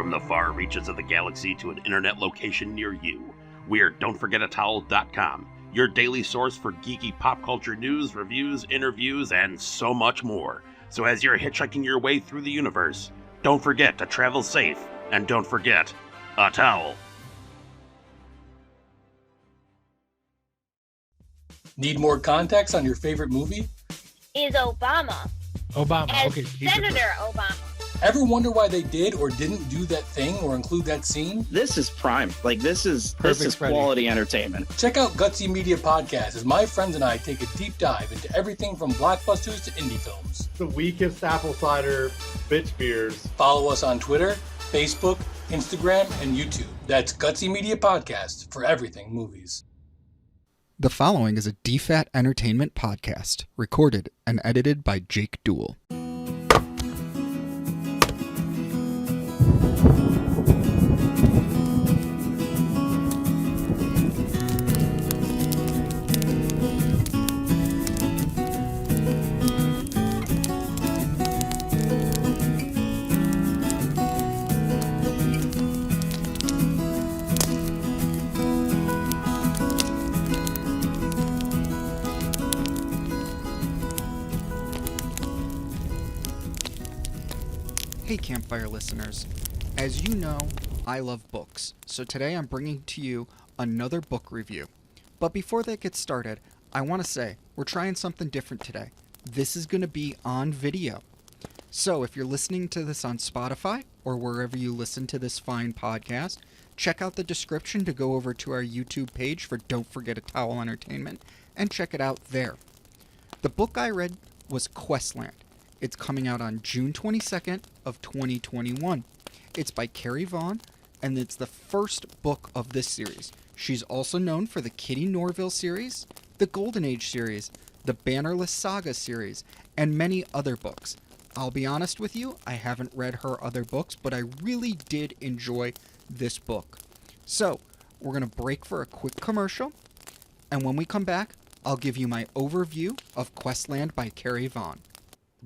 from the far reaches of the galaxy to an internet location near you. We're Don'tForgetATowel.com, your daily source for geeky pop culture news, reviews, interviews, and so much more. So as you're hitchhiking your way through the universe, don't forget to travel safe, and don't forget a towel. Need more context on your favorite movie? Is Obama. Obama, okay. Senator Obama. Ever wonder why they did or didn't do that thing or include that scene? This is prime. This is quality entertainment. Check out Gutsy Media Podcast as my friends and I take a deep dive into everything from blockbusters to indie films. The weakest apple cider bitch beers. Follow us on Twitter, Facebook, Instagram, and YouTube. That's Gutsy Media Podcast for everything movies. The following is a DFAT Entertainment Podcast, recorded and edited by Jake Duell. Hey Campfire listeners, as you know, I love books, so today I'm bringing to you another book review. But before that gets started, I want to say, we're trying something different today. This is going to be on video. So if you're listening to this on Spotify, or wherever you listen to this fine podcast, check out the description to go over to our YouTube page for Don't Forget a Towel Entertainment, and check it out there. The book I read was Questland. It's coming out on June 22nd of 2021. It's by Carrie Vaughn, and it's the first book of this series. She's also known for the Kitty Norville series, the Golden Age series, the Bannerless Saga series, and many other books. I'll be honest with you, I haven't read her other books, but I really did enjoy this book. So, we're going to break for a quick commercial, and when we come back, I'll give you my overview of Questland by Carrie Vaughn.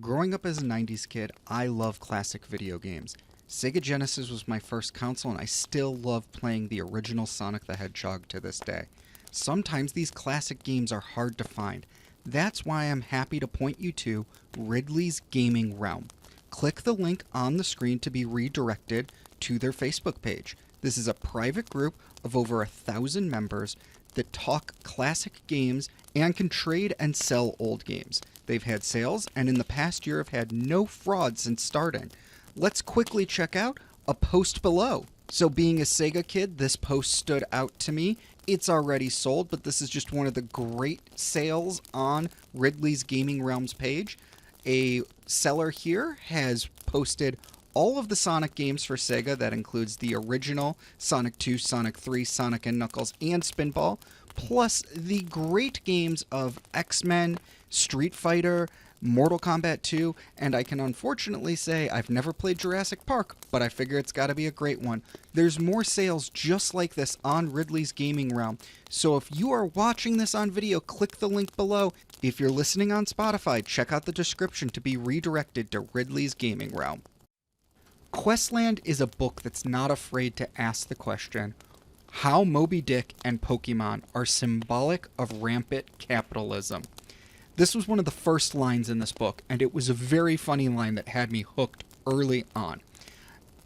Growing up as a 90s kid, I love classic video games. Sega Genesis was my first console, and I still love playing the original Sonic the Hedgehog to this day. Sometimes these classic games are hard to find. That's why I'm happy to point you to Ridley's Gaming Realm. Click the link on the screen to be redirected to their Facebook page. This is a private group of over 1,000 members that talk classic games and can trade and sell old games. They've had sales, and in the past year have had no fraud since starting. Let's quickly check out a post below. So being a Sega kid, this post stood out to me. It's already sold, but this is just one of the great sales on Ridley's Gaming Realms page. A seller here has posted all of the Sonic games for Sega. That includes the original Sonic 2, Sonic 3, Sonic & Knuckles, and Spinball, plus the great games of X-Men, Street Fighter, Mortal Kombat 2, and I can unfortunately say I've never played Jurassic Park, but I figure it's got to be a great one. There's more sales just like this on Ridley's Gaming Realm, so if you are watching this on video, click the link below. If you're listening on Spotify, check out the description to be redirected to Ridley's Gaming Realm. Questland is a book that's not afraid to ask the question, how Moby Dick and Pokemon are symbolic of rampant capitalism. This was one of the first lines in this book, and it was a very funny line that had me hooked early on.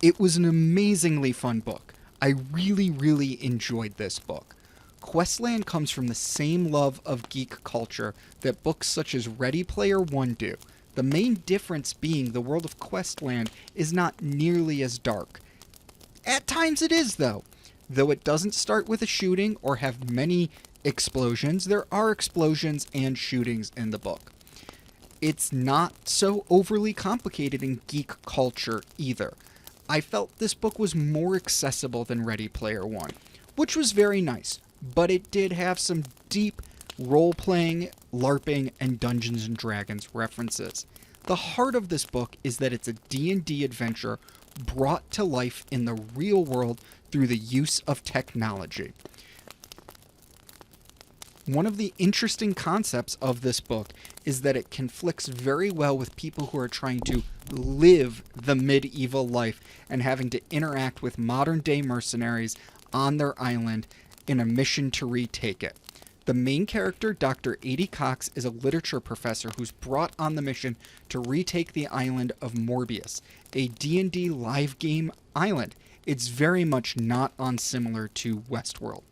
It was an amazingly fun book. I really, really enjoyed this book. Questland comes from the same love of geek culture that books such as Ready Player One do. The main difference being the world of Questland is not nearly as dark. At times it is, though. Though it doesn't start with a shooting or have many explosions, there are explosions and shootings in the book. It's not so overly complicated in geek culture either. I felt this book was more accessible than Ready Player One, which was very nice, but it did have some deep role-playing, LARPing, and Dungeons & Dragons references. The heart of this book is that it's a D&D adventure brought to life in the real world through the use of technology. One of the interesting concepts of this book is that it conflicts very well with people who are trying to live the medieval life and having to interact with modern-day mercenaries on their island in a mission to retake it. The main character, Dr. A.D. Cox, is a literature professor who's brought on the mission to retake the island of Morbius, a D&D live game island. It's very much not unsimilar to Westworld.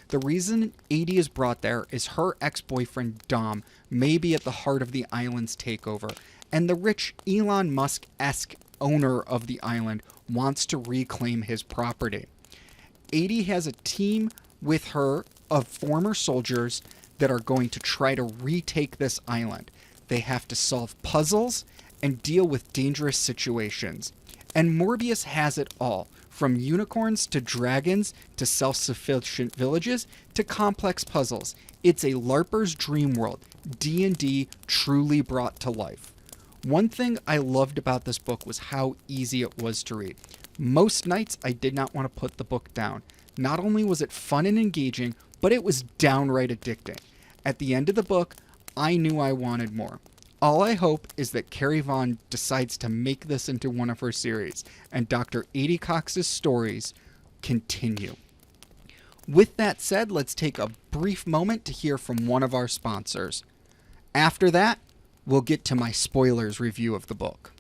The reason A.D. is brought there is her ex-boyfriend, Dom, may be at the heart of the island's takeover, and the rich Elon Musk-esque owner of the island wants to reclaim his property. A.D. has a team with her of former soldiers that are going to try to retake this island. They have to solve puzzles and deal with dangerous situations. And Morbius has it all, from unicorns to dragons to self-sufficient villages to complex puzzles. It's a LARPer's dream world, D&D truly brought to life. One thing I loved about this book was how easy it was to read. Most nights I did not want to put the book down. Not only was it fun and engaging, but it was downright addicting. At the end of the book, I knew I wanted more. All I hope is that Carrie Vaughn decides to make this into one of her series, and Dr. A.D. Cox's stories continue. With that said, let's take a brief moment to hear from one of our sponsors. After that, we'll get to my spoilers review of the book.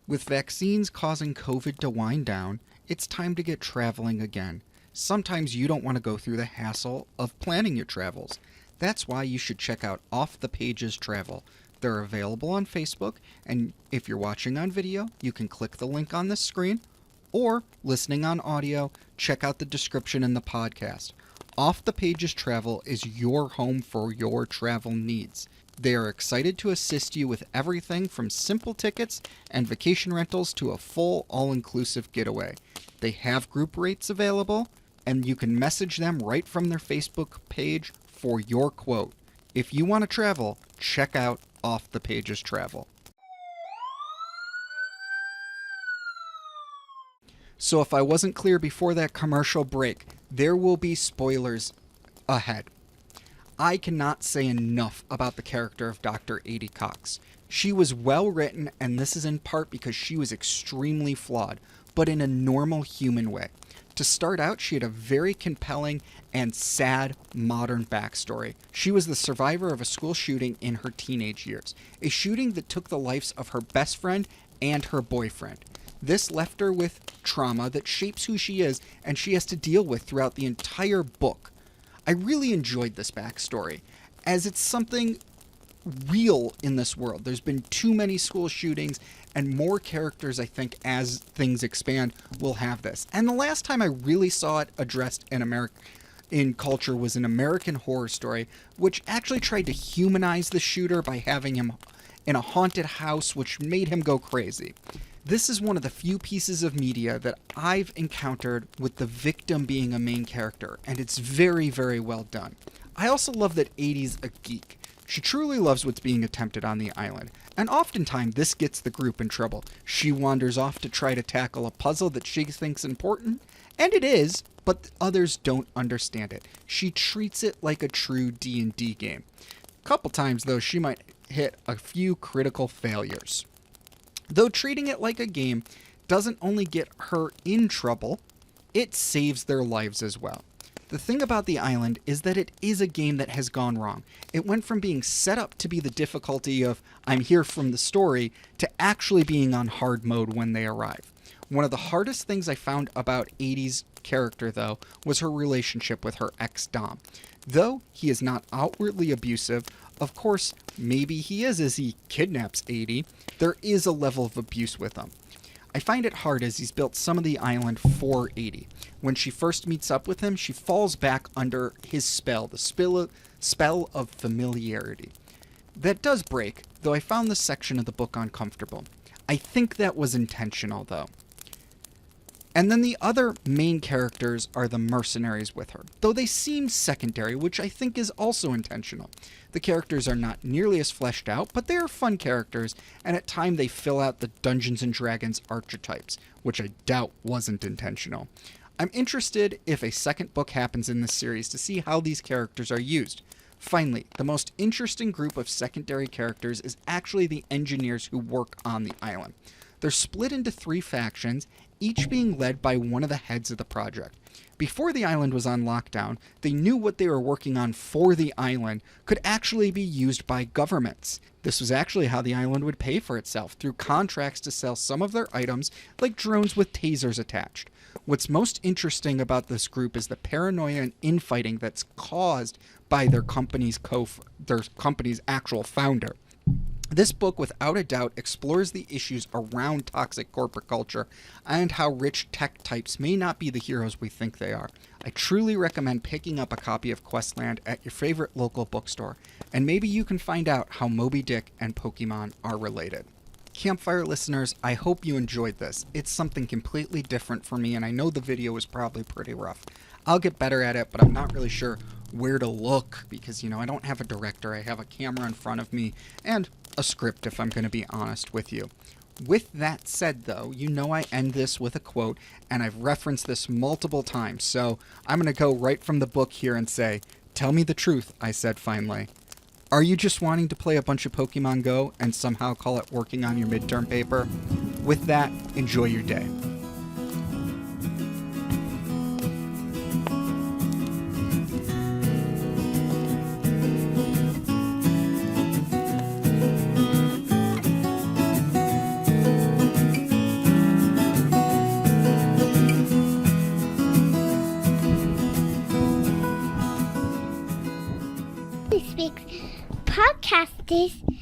With vaccines causing COVID to wind down, it's time to get traveling again. Sometimes you don't want to go through the hassle of planning your travels. That's why you should check out Off the Pages Travel. They're available on Facebook, and if you're watching on video, you can click the link on the screen, or listening on audio, check out the description in the podcast. Off the Pages Travel is your home for your travel needs. They are excited to assist you with everything from simple tickets and vacation rentals to a full all-inclusive getaway. They have group rates available, and you can message them right from their Facebook page for your quote. If you want to travel, check out Off the Pages Travel. So if I wasn't clear before that commercial break, there will be spoilers ahead. I cannot say enough about the character of Dr. A.D. Cox. She was well written, and this is in part because she was extremely flawed, but in a normal human way. To start out, she had a very compelling and sad modern backstory. She was the survivor of a school shooting in her teenage years, a shooting that took the lives of her best friend and her boyfriend. This left her with trauma that shapes who she is and she has to deal with throughout the entire book. I really enjoyed this backstory, as it's something real in this world. There's been too many school shootings, and more characters, I think, as things expand, will have this. And the last time I really saw it addressed in culture was an American Horror Story, which actually tried to humanize the shooter by having him in a haunted house, which made him go crazy. This is one of the few pieces of media that I've encountered with the victim being a main character, and it's very, very well done. I also love that A.D.'s a geek. She truly loves what's being attempted on the island, and oftentimes this gets the group in trouble. She wanders off to try to tackle a puzzle that she thinks important, and it is, but others don't understand it. She treats it like a true D&D game. A couple times, though, she might hit a few critical failures. Though treating it like a game doesn't only get her in trouble, it saves their lives as well. The thing about the island is that it is a game that has gone wrong. It went from being set up to be the difficulty of I'm here from the story to actually being on hard mode when they arrive. One of the hardest things I found about A.D.'s character, though, was her relationship with her ex-Dom. Though he is not outwardly abusive, of course, maybe he is as he kidnaps A.D., there is a level of abuse with him. I find it hard as he's built some of the island for A.D. When she first meets up with him, she falls back under his spell, the spell of familiarity. That does break, though I found this section of the book uncomfortable. I think that was intentional, though. And then the other main characters are the mercenaries with her, though they seem secondary, which I think is also intentional. The characters are not nearly as fleshed out, but they are fun characters, and at times they fill out the Dungeons & Dragons archetypes, which I doubt wasn't intentional. I'm interested if a second book happens in this series to see how these characters are used. Finally, the most interesting group of secondary characters is actually the engineers who work on the island. They're split into 3 factions, each being led by one of the heads of the project. Before the island was on lockdown, they knew what they were working on for the island could actually be used by governments. This was actually how the island would pay for itself, through contracts to sell some of their items, like drones with tasers attached. What's most interesting about this group is the paranoia and infighting that's caused by their company's actual founder. This book, without a doubt, explores the issues around toxic corporate culture and how rich tech types may not be the heroes we think they are. I truly recommend picking up a copy of Questland at your favorite local bookstore, and maybe you can find out how Moby Dick and Pokemon are related. Campfire listeners, I hope you enjoyed this. It's something completely different for me, and I know the video was probably pretty rough. I'll get better at it, but I'm not really sure where to look because, I don't have a director. I have a camera in front of me and a script, if I'm going to be honest with you. With that said, though, I end this with a quote, and I've referenced this multiple times, so I'm going to go right from the book here and say, "Tell me the truth," I said finally. Are you just wanting to play a bunch of Pokemon Go and somehow call it working on your midterm paper? With that, enjoy your day. Podcast is